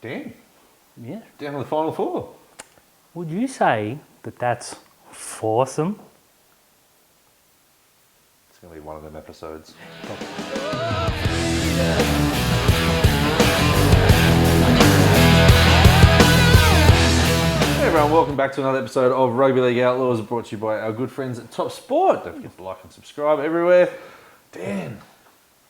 Damn. Yeah. Down to the final four. Would you say that that's foursome? It's going to be one of them episodes. Hey everyone, welcome back to another episode of Rugby League Outlaws, brought to you by our good friends at Top Sport. Don't forget to like and subscribe everywhere. Dan,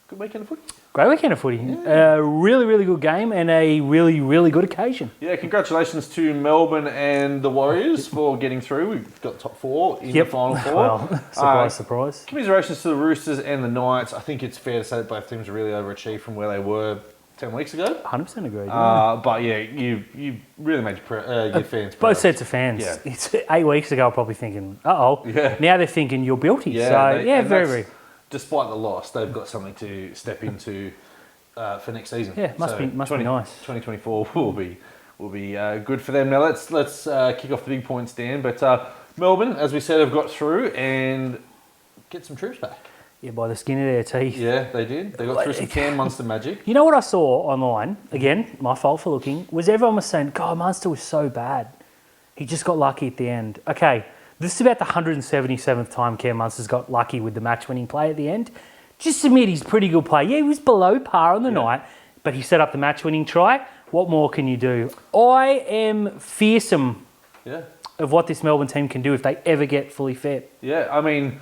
good weekend of footy. Great weekend of footy. A really, really good game and a really, really good occasion. Yeah, congratulations to Melbourne and the Warriors for getting through. We've got top four in the final four. Well, surprise. Commiserations to the Roosters and the Knights. I think it's fair to say that both teams really overachieved from where they were 10 weeks ago. 100% agreed. But yeah, you really made your fans proud. Both sets of fans. Yeah. It's 8 weeks ago, probably thinking, uh-oh. Yeah. Now they're thinking, you're guilty. Yeah, very. Despite the loss, they've got something to step into for next season. Yeah, must be nice. 2024 will be good for them. Now let's kick off the big points, Dan. But Melbourne, as we said, have got through and get some troops back. Yeah, by the skin of their teeth. Yeah, they did. They got through some Cam Munster magic. You know what I saw online, again, my fault for looking, was everyone was saying, God, Munster was so bad. He just got lucky at the end. Okay, this is about the 177th time Cam Munster's got lucky with the match-winning play at the end. Just admit he's pretty good play. Yeah, he was below par on the night, but he set up the match-winning try. What more can you do? I am fearsome of what this Melbourne team can do if they ever get fully fit. Yeah, I mean,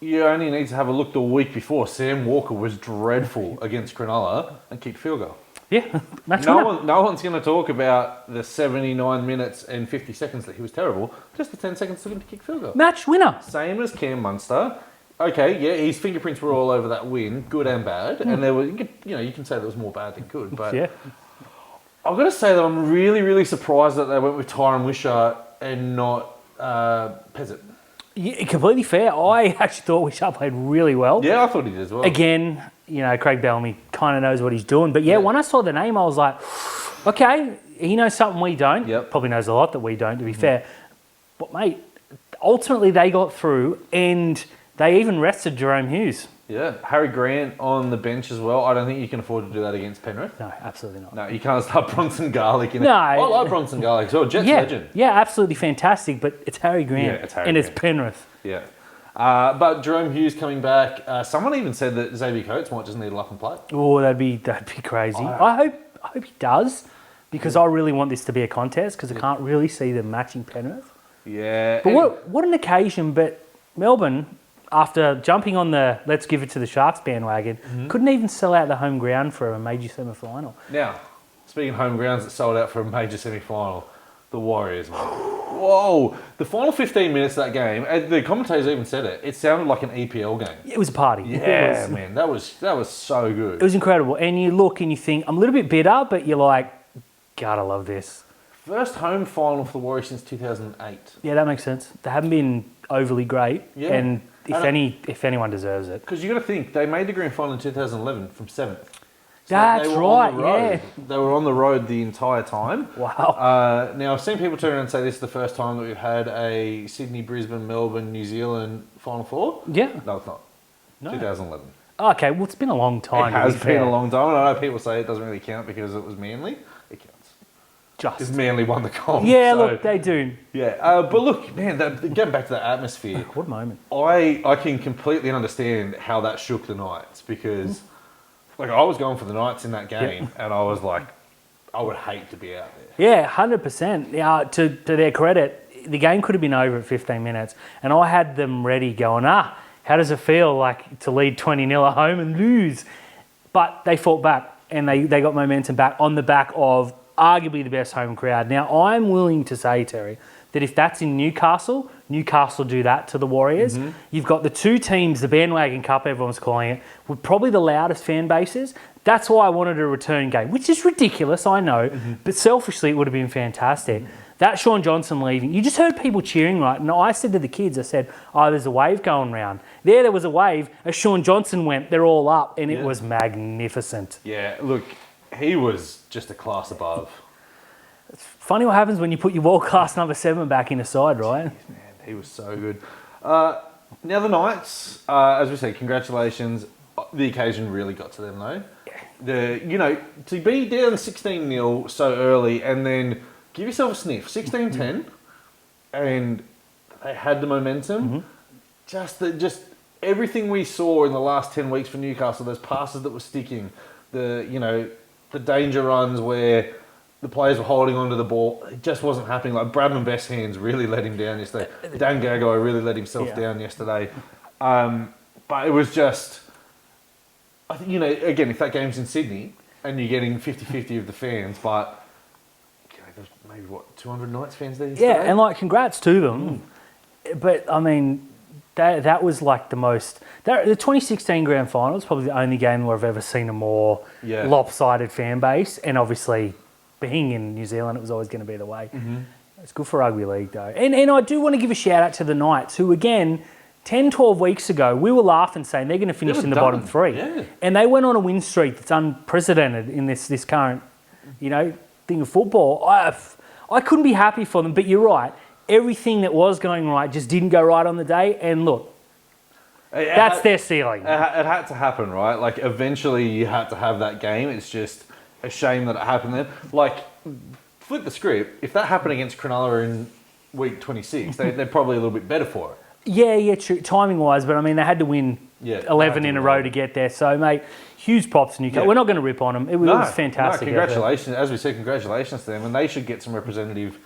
you only need to have a look the week before. Sam Walker was dreadful against Cronulla and kicked field goal. Yeah, no one's going to talk about the 79 minutes and 50 seconds that he was terrible. Just the 10 seconds took him to kick field goal. Match winner. Same as Cam Munster. Okay, yeah, his fingerprints were all over that win, good and bad. And there was, you can say there was more bad than good. But yeah. I've got to say that I'm really, really surprised that they went with Tyron Wishart and not Pezzett. Yeah, completely fair. I actually thought Wishart played really well. Yeah, I thought he did as well. Again, Craig Bellamy kind of knows what he's doing. But yeah, when I saw the name, I was like, okay, he knows something we don't. Yep. Probably knows a lot that we don't, to be fair. But, mate, ultimately they got through and they even rested Jerome Hughes. Yeah, Harry Grant on the bench as well. I don't think you can afford to do that against Penrith. No, absolutely not. No, you can't start Bronson Garlick in it. No. I like Bronson Garlic as well. Jets legend. Yeah, absolutely fantastic, but it's Harry Grant. Yeah, it's Harry and Grant. it's Penrith. Yeah. But Jerome Hughes coming back. Someone even said that Xavier Coates might just need a luck and play. Oh, that'd be crazy. I hope he does, because I really want this to be a contest, because I can't really see them matching Penrith. Yeah. But what an occasion. But Melbourne, after jumping on the let's give it to the Sharks bandwagon, couldn't even sell out the home ground for a major semi-final. Now, speaking of home grounds that sold out for a major semi-final, the Warriors, man. Whoa! The final 15 minutes of that game, the commentators even said it, it sounded like an EPL game. It was a party. Yeah, man. That was so good. It was incredible. And you look and you think, I'm a little bit bitter, but you're like, God, I love this. First home final for the Warriors since 2008. Yeah, that makes sense. They haven't been overly great. Yeah. And if anyone deserves it. Because you got to think, they made the grand final in 2011 from 7th. So that's right, yeah. They were on the road the entire time. Wow. Now, I've seen people turn around and say this is the first time that we've had a Sydney, Brisbane, Melbourne, New Zealand Final Four. Yeah. No, it's not. No. 2011. Okay, well, it's been a long time. It has been a long time. And I know people say it doesn't really count because it was Manly. It counts. Because Manly won the comp. Yeah, look, they do. Yeah, but look, man, getting back to that atmosphere. What a moment. I can completely understand how that shook the Knights because... Like, I was going for the Knights in that game, and I was like, I would hate to be out there. Yeah, 100%. To their credit, the game could have been over at 15 minutes, and I had them ready going, how does it feel like to lead 20-0 at home and lose? But they fought back, and they got momentum back on the back of arguably the best home crowd. Now, I'm willing to say, Terry, that if that's in Newcastle do that to the Warriors. Mm-hmm. You've got the two teams, the Bandwagon Cup, everyone's calling it, with probably the loudest fan bases. That's why I wanted a return game, which is ridiculous, I know, but selfishly it would have been fantastic. That Sean Johnson leaving, you just heard people cheering, right? And I said to the kids, I said, there's a wave going round. There was a wave. As Sean Johnson went, they're all up, and it was magnificent. Yeah, look, he was just a class above. It's funny what happens when you put your world-class number 7 back in the side, right? Jeez, man, he was so good. Now the Knights, as we said, congratulations. The occasion really got to them, though. To be down 16-0 so early and then give yourself a sniff, 16-10, and they had the momentum. Just everything we saw in the last 10 weeks for Newcastle, those passes that were sticking, the danger runs where the players were holding onto the ball, it just wasn't happening. Like Bradman Best's hands really let him down yesterday. Dan Gagai really let himself down yesterday. But it was just, I think, again, if that game's in Sydney and you're getting 50-50 of the fans, but there's maybe 200 Knights fans there yesterday? Yeah, and congrats to them. But I mean, that was like the most. The 2016 Grand Final is probably the only game where I've ever seen a more lopsided fan base, and obviously, being in New Zealand, it was always going to be the way. It's good for rugby league though, and I do want to give a shout out to the Knights, who again, 10, 12 weeks ago, we were laughing saying they're going to finish in the bottom three, and they went on a win streak that's unprecedented in this current, thing of football. I couldn't be happy for them, but you're right. Everything that was going right just didn't go right on the day, and look, that's their ceiling. It had to happen, right? Like, eventually you had to have that game. It's just a shame that it happened then. Like, flip the script. If that happened against Cronulla in week 26, they're probably a little bit better for it. Yeah, true. Timing-wise, but I mean, they had to win 11 in a row to get there. So, mate, huge props to Newcastle. Yeah. We're not going to rip on them. It was fantastic. Congratulations. As we said, congratulations to them. And they should get some representative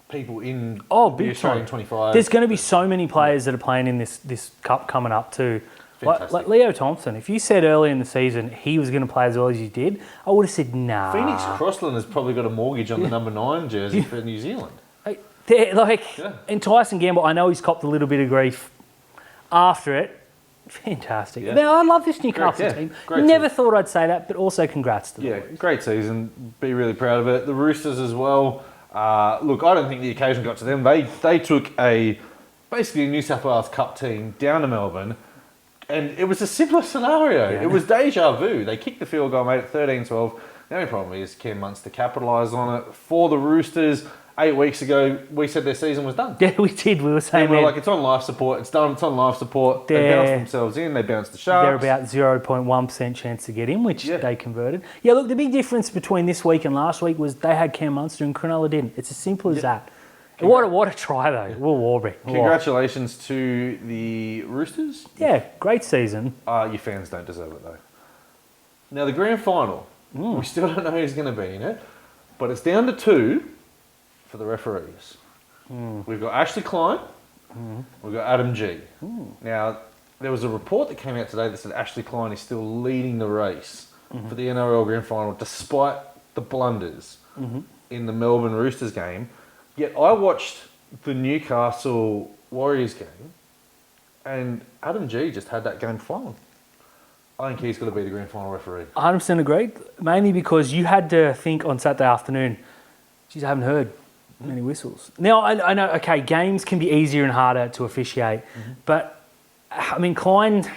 people in the Australian 25. There's going to be so many players that are playing in this cup coming up too. Like Leo Thompson, if you said early in the season he was going to play as well as you did, I would have said nah. Phoenix Crossland has probably got a mortgage on the number 9 jersey for New Zealand. And Tyson Gamble, I know he's copped a little bit of grief after it. Fantastic. Yeah. Now, I love this Newcastle team. Never thought I'd say that, but also congrats to them. Yeah, great season. Be really proud of it. The Roosters as well. Look, I don't think the occasion got to them. They took basically a New South Wales Cup team down to Melbourne, and it was a similar scenario. Yeah. It was deja vu. They kicked the field goal, made it 13-12. The only problem is Cam Munster capitalised on it. For the Roosters, 8 weeks ago, we said their season was done. Yeah, we did. We were saying and we were like, it's on life support. It's done. It's on life support. They bounced themselves in. They bounced the Sharks. They're about 0.1% chance to get in, which they converted. Yeah, look, the big difference between this week and last week was they had Cam Munster and Cronulla didn't. It's as simple as that. What a try, though. Will Warbrick. Congratulations to the Roosters. Yeah, great season. Your fans don't deserve it, though. Now, the grand final. We still don't know who's going to be in it, but it's down to 2 for the referees. We've got Ashley Klein. We've got Adam G. Now, there was a report that came out today that said Ashley Klein is still leading the race for the NRL grand final, despite the blunders in the Melbourne Roosters game. Yet I watched the Newcastle Warriors game, and Adam G just had that game final. I think he's got to be the grand final referee. 100% agreed, mainly because you had to think on Saturday afternoon, geez, I haven't heard many whistles. Now, I know, okay, games can be easier and harder to officiate, but, I mean, Klein...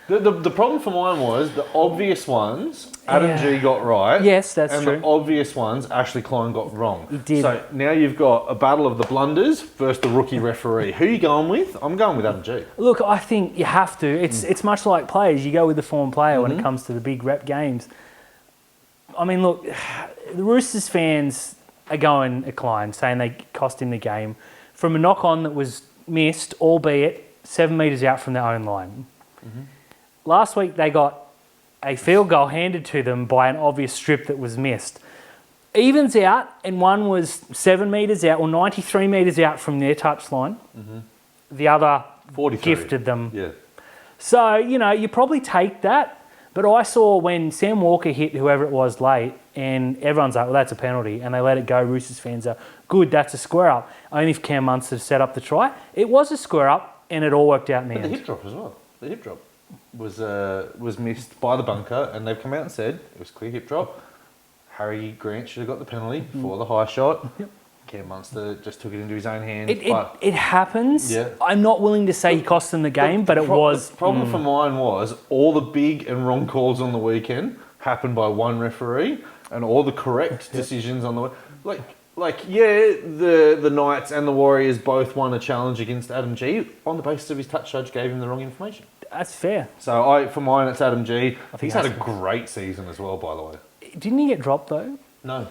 The problem for mine was the obvious ones Adam G got right. Yes, that's true. And the obvious ones Ashley Klein got wrong. He did. So now you've got a battle of the blunders versus the rookie referee. Who are you going with? I'm going with Adam G. Look, I think you have to. It's much like players. You go with the former player when it comes to the big rep games. I mean, look, the Roosters fans are going at Klein, saying they cost him the game from a knock-on that was missed, albeit 7 metres out from their own line. Last week, they got a field goal handed to them by an obvious strip that was missed. Evens out, and one was 7 metres out, or 93 metres out from their touchline. The other 43. Gifted them. Yeah. So, you probably take that. But I saw when Sam Walker hit whoever it was late, and everyone's like, well, that's a penalty, and they let it go. Roosters fans are, good, that's a square-up. Only if Cam Munster set up the try. It was a square-up, and it all worked out in the end. The hip drop as well. The hip drop was missed by the bunker, and they've come out and said it was clear hip drop. Harry Grant should have got the penalty for the high shot. Cam Munster just took it into his own hands. It happens. Yeah. I'm not willing to say he cost them the game, but it was... The problem for mine was all the big and wrong calls on the weekend happened by one referee, and all the correct decisions on the the Knights and the Warriors both won a challenge against Adam G on the basis of his touch judge gave him the wrong information. That's fair. So for mine, it's Adam G. I think He's had a great season as well, by the way. Didn't he get dropped though? No.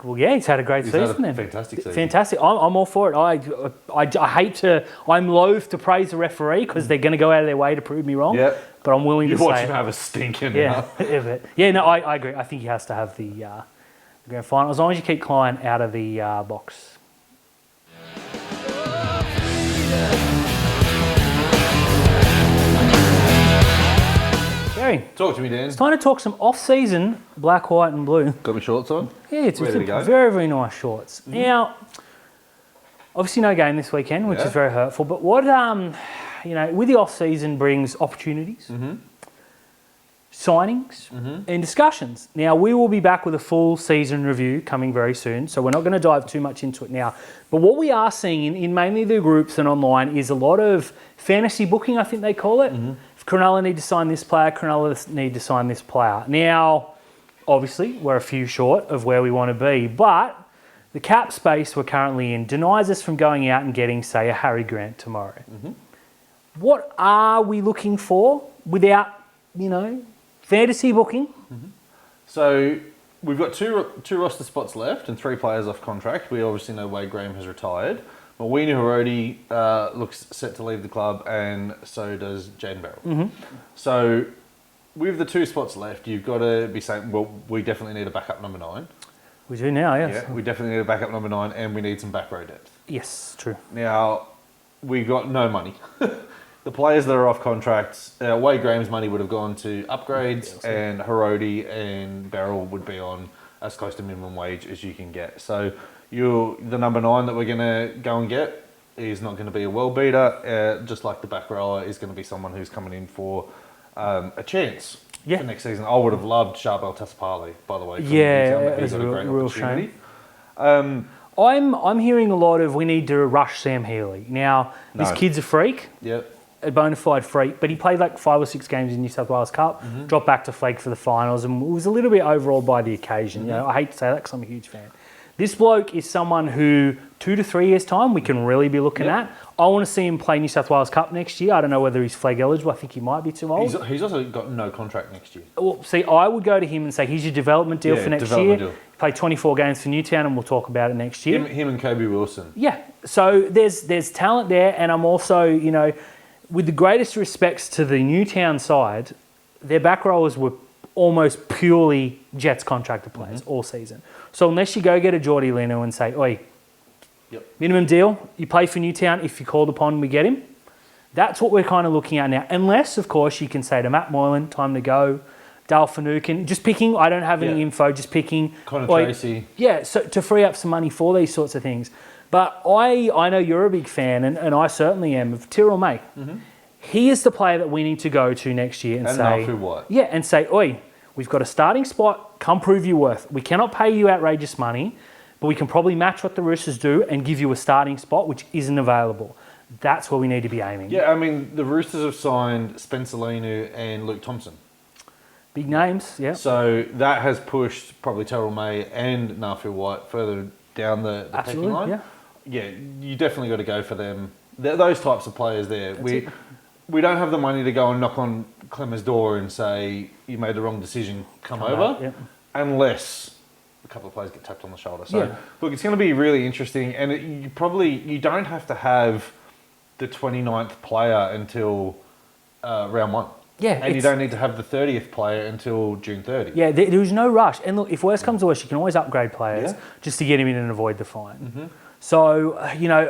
Well, yeah, he's had a great season Had a then. fantastic season. Fantastic. I'm all for it. I hate to. I'm loath to praise the referee because they're going to go out of their way to prove me wrong. Yep. But I'm willing You to watch say him it. have a stinker Yeah, now. yeah. No, I agree. I think he has to have the grand final as long as you keep Klein out of the box. Gary, Talk to me, Dan. it's time to talk some off-season black, white, and blue. Got my shorts on? Yeah, it's Ready to go? very, very nice shorts. Now, obviously no game this weekend, which is very hurtful. But what with the off-season brings opportunities, signings, and discussions. Now, we will be back with a full season review coming very soon, so we're not going to dive too much into it now. But what we are seeing in mainly the groups and online is a lot of fantasy booking, I think they call it. If Cronulla need to sign this player, Cronulla need to sign this player. Now, obviously, we're a few short of where we want to be, but the cap space we're currently in denies us from going out and getting, say, a Harry Grant tomorrow. What are we looking for without, fantasy booking? So we've got two roster spots left and 3 players off contract. We obviously know Wade Graham has retired. Mawina Harodi looks set to leave the club, and so does Jaden Barrell. So with the 2 spots left, you've got to be saying, well, we definitely need a backup number 9. We do now, yes. Yeah, we definitely need a backup number 9, and we need some back row depth. Yes, true. Now, we got no money. The players that are off contracts, Wade Graham's money would have gone to upgrades, and Harodi and Barrell would be on as close to minimum wage as you can get. So the number 9 that we're going to go and get is not going to be a well beater, just like the back rower is going to be someone who's coming in for a chance for next season. I would have loved Charbel Taspali, by the way. Yeah, he's it's got a real shame. I'm hearing a lot of we need to rush Sam Healy. Now, this kid's a freak. Yep. A bona fide freak, but he played like 5 or 6 games in New South Wales Cup, dropped back to flag for the finals, and was a little bit overawed by the occasion. I hate to say that because I'm a huge fan. This bloke is someone who 2 to 3 years' time we can really be looking at. I want to see him play New South Wales Cup next year. I don't know whether he's flag eligible. I think he might be too old. He's also got no contract next year. Well, see, I would go to him and say, here's your development deal for next year. Deal. Play 24 games for Newtown, and we'll talk about it next year. Him and Kobe Wilson. Yeah. So there's talent there, and I'm also, with the greatest respects to the Newtown side, their back rowers were almost purely Jets contracted players all season. So unless you go get a Geordie Lino and say, oi, minimum deal, you play for Newtown, if you're called upon, we get him. That's what we're kind of looking at now. Unless, of course, you can say to Matt Moylan, time to go, Dale Finucane, just picking, I don't have any info, just picking. Connor Tracy. Yeah, so to free up some money for these sorts of things. But I know you're a big fan, and I certainly am, of Tyrrell May. He is the player that we need to go to next year and say... what? Yeah, and say, oi, we've got a starting spot, come prove your worth. We cannot pay you outrageous money, but we can probably match what the Roosters do and give you a starting spot which isn't available. That's where we need to be aiming. Yeah, I mean, the Roosters have signed Spencer Lenu and Luke Thompson. Big names, yeah. So that has pushed probably Terrell May and Nafu White further down the pecking line. Yeah, you definitely got to go for them. Those types of players there. We don't have the money to go and knock on Clemmer's door and say, you made the wrong decision, come over, unless a couple of players get tapped on the shoulder. So, look, it's going to be really interesting, and you don't have to have the 29th player until round 1. Yeah, and you don't need to have the 30th player until June 30. Yeah, there's no rush. And look, if worse comes to worse, you can always upgrade players just to get him in and avoid the fine. So,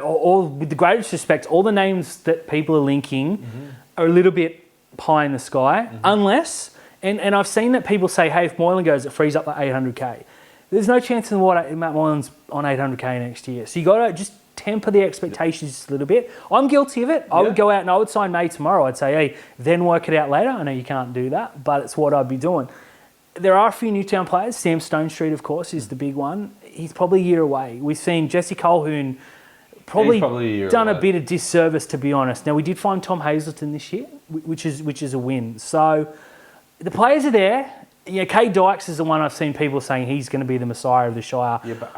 all with the greatest respect, all the names that people are linking are a little bit pie in the sky, unless, and I've seen that people say, hey, if Moylan goes, it frees up the 800K. There's no chance in the world Matt Moylan's on 800K next year. So you got to just temper the expectations just a little bit. I'm guilty of it. I would go out and I would sign May tomorrow. I'd say, hey, then work it out later. I know you can't do that, but it's what I'd be doing. There are a few Newtown players. Sam Stone Street, of course, is the big one. He's probably a year away. We've seen Jesse Colquhoun probably done a bit of disservice, to be honest. Now, we did find Tom Hazleton this year, which is a win. So the players are there. Kay Dykes is the one I've seen people saying he's going to be the messiah of the Shire. Yeah, but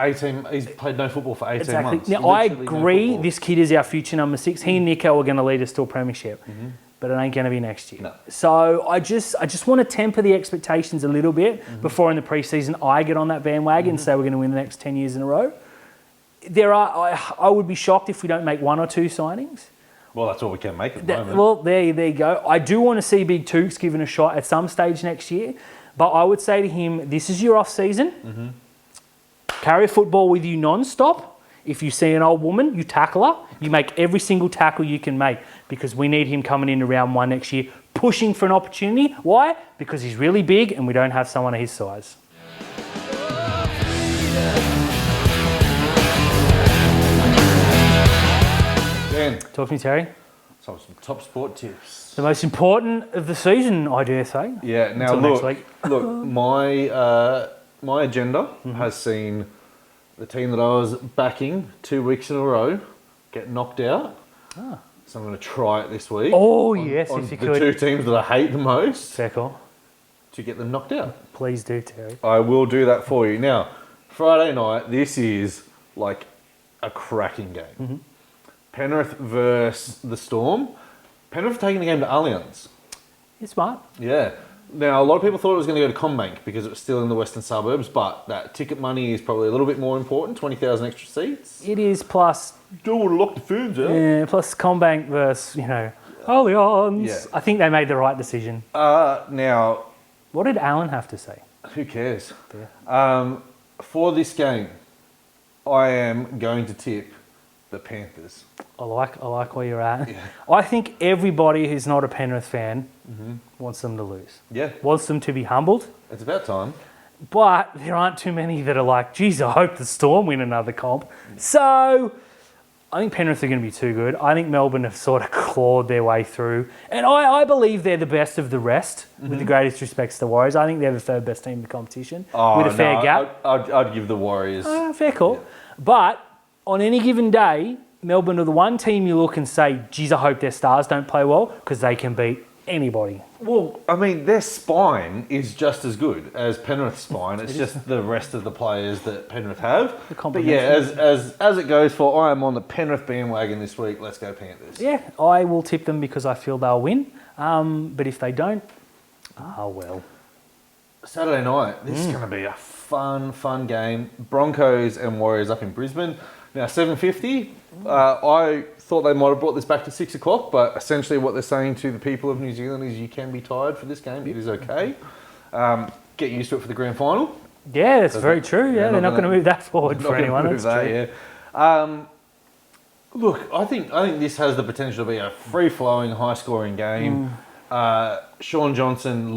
he's played no football for 18 months. Now, I agree this kid is our future number 6. He and Nico are going to lead us to a premiership. but it ain't going to be next year. No. So I just want to temper the expectations a little bit before in the preseason I get on that bandwagon and say we're going to win the next 10 years in a row. I would be shocked if we don't make 1 or 2 signings. Well, that's all we can make at the moment. Well, there you go. I do want to see Big Tooks given a shot at some stage next year, but I would say to him, this is your off season. Carry a football with you non-stop. If you see an old woman, you tackle her. You make every single tackle you can make because we need him coming into round 1 next year, pushing for an opportunity. Why? Because he's really big and we don't have someone of his size. Dan, Talk to me, Terry. some top sport tips. The most important of the season, I dare say. Yeah, now Until next look, week. my agenda has seen the team that I was backing 2 weeks in a row get knocked out. So I'm going to try it this week. Oh, yes, on if you the could. 2 teams that I hate the most Fair call. to get them knocked out. Please do, Terry. I will do that for you. Now, Friday night, this is like a cracking game. Penrith versus the Storm. Penrith are taking the game to Allianz. You're smart. Yeah. Now, a lot of people thought it was going to go to Combank because it was still in the western suburbs, but that ticket money is probably a little bit more important, 20,000 extra seats. It is plus, Don't want to lock the foods out. yeah, plus Combank versus, Allianz. Yeah. I think they made the right decision. Now, What did Alan have to say? who cares? Yeah. For this game, I am going to tip the Panthers. I like where you're at. Yeah. I think everybody who's not a Penrith fan wants them to lose. Yeah, Wants them to be humbled. it's about time. But there aren't too many that are like, geez, I hope the Storm win another comp. So I think Penrith are going to be too good. I think Melbourne have sort of clawed their way through. And I believe they're the best of the rest, with the greatest respects to the Warriors. I think they're the 3rd best team in the competition, with a fair gap. I'd give the Warriors. Fair call. But on any given day, Melbourne are the one team you look and say, geez, I hope their stars don't play well, because they can beat anybody. Well, I mean, their spine is just as good as Penrith's spine. It's just the rest of the players that Penrith have. But yeah, as it goes for, I am on the Penrith bandwagon this week. Let's go Panthers. Yeah, I will tip them because I feel they'll win. But if they don't, well. Saturday night, this is going to be a fun game. Broncos and Warriors up in Brisbane. Now, 7:50. I thought they might have brought this back to 6 o'clock, but essentially what they're saying to the people of New Zealand is you can be tired for this game. It is okay. Get used to it for the grand final. Yeah, that's very true. Yeah, they're not going to move that forward for anyone. That's true. Yeah. Look, I think this has the potential to be a free-flowing, high-scoring game. Sean Johnson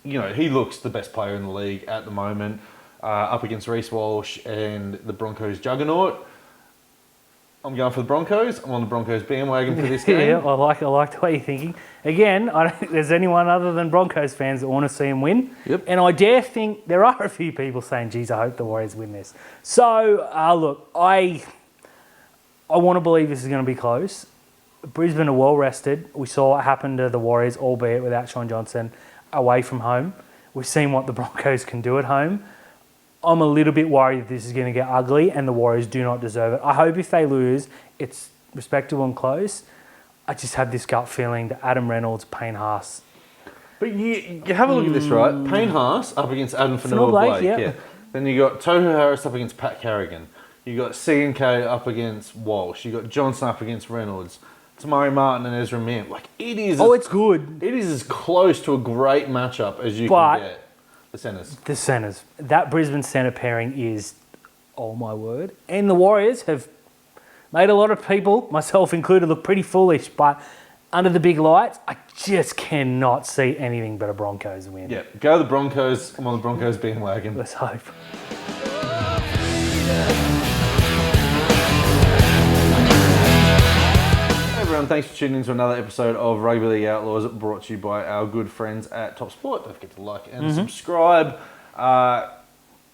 he looks the best player in the league at the moment, up against Reece Walsh and the Broncos juggernaut. I'm going for the Broncos. I'm on the Broncos bandwagon for this game. Yeah, I like the way you're thinking. Again, I don't think there's anyone other than Broncos fans that want to see them win. Yep. And I dare think there are a few people saying, geez, I hope the Warriors win this. So, look, I want to believe this is going to be close. Brisbane are well rested. We saw what happened to the Warriors, albeit without Sean Johnson, away from home. We've seen what the Broncos can do at home. I'm a little bit worried that this is going to get ugly and the Warriors do not deserve it. I hope if they lose, it's respectable and close. I just have this gut feeling that Adam Reynolds, Payne Haas. But you have a look at this, right? Payne Haas up against Adam Fanua-Blake. Yeah. Then you got Tohu Harris up against Pat Carrigan. You got C&K up against Walsh. You got Johnson up against Reynolds. Tamari Martin and Ezra Mint. It's good. It is as close to a great matchup as you can get. The centres. That Brisbane centre pairing is, oh my word. And the Warriors have made a lot of people, myself included, look pretty foolish. But under the big lights, I just cannot see anything but a Broncos win. Yeah, go the Broncos. I'm on the Broncos bandwagon. Let's hope. Everyone, thanks for tuning in to another episode of Rugby League Outlaws, brought to you by our good friends at Top Sport. Don't forget to like and subscribe.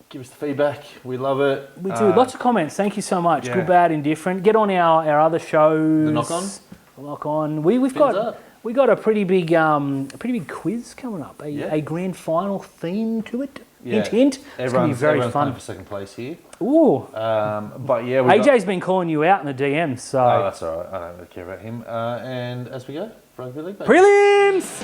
Give us the feedback. We love it. We do. Lots of comments. Thank you so much. Yeah. Good, bad, indifferent. Get on our other shows. The Knock On. Knock On. We've got a pretty big quiz coming up. A grand final theme to it. Hint, hint. It's going to be very everyone's fun. playing for second place here. Ooh. But yeah, AJ's been calling you out in the DMs, so... Oh, that's all right. I don't really care about him. And as we go, Rugby League. Baby. Prelims!